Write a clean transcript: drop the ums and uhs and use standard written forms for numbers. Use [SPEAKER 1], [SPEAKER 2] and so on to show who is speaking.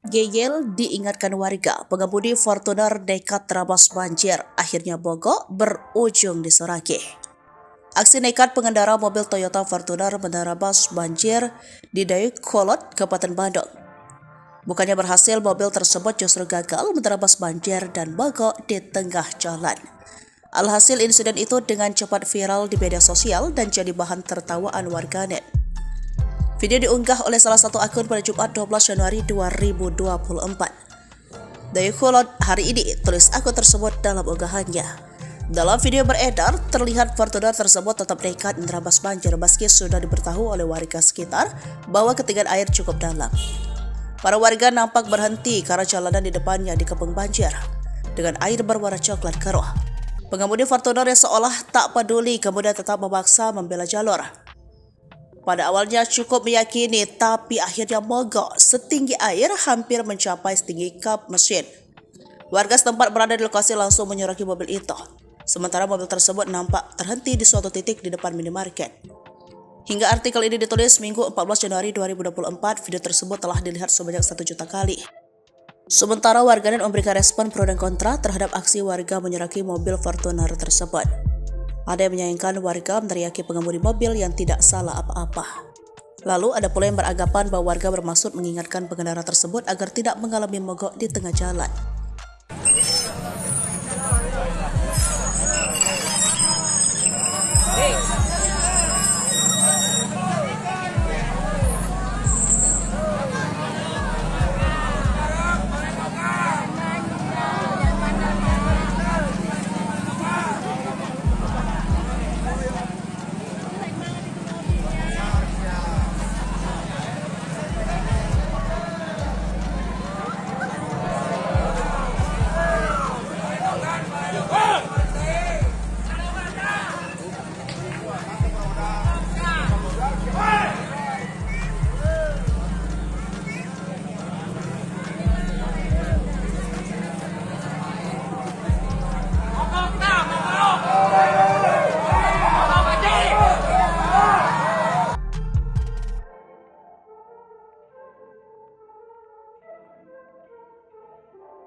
[SPEAKER 1] Geyel diingatkan warga, pengemudi Fortuner nekat terabas banjir, akhirnya mogok berujung disoraki. Aksi nekat pengendara mobil Toyota Fortuner menerabas banjir di Dayakolot, Kabupaten Bandung. Bukannya berhasil, mobil tersebut justru gagal menerabas banjir dan mogok di tengah jalan. Alhasil insiden itu dengan cepat viral di media sosial dan jadi bahan tertawaan warganet. Video diunggah oleh salah satu akun pada Jumat 12 Januari 2024. Dayakolot hari ini, tulis akun tersebut dalam unggahannya. Dalam video beredar, terlihat Fortuner tersebut tetap nekat menerabas banjir meski sudah diberitahu oleh warga sekitar bahwa ketinggian air cukup dalam. Para warga nampak berhenti karena jalanan di depannya dikepung banjir dengan air berwarna coklat keruh. Pengemudi Fortuner yang seolah tak peduli kemudian tetap memaksa membela jalur. Pada awalnya cukup meyakini, tapi akhirnya mogok setinggi air hampir mencapai setinggi kap mesin. Warga setempat berada di lokasi langsung menyoraki mobil itu. Sementara mobil tersebut nampak terhenti di suatu titik di depan minimarket. Hingga artikel ini ditulis Minggu 14 Januari 2024, video tersebut telah dilihat sebanyak 1 juta kali. Sementara warganet memberikan respon pro dan kontra terhadap aksi warga menyoraki mobil Fortuner tersebut. Ada yang menyayangkan warga meneriaki pengemudi mobil yang tidak salah apa-apa. Lalu ada pula yang beranggapan bahwa warga bermaksud mengingatkan pengendara tersebut agar tidak mengalami mogok di tengah jalan.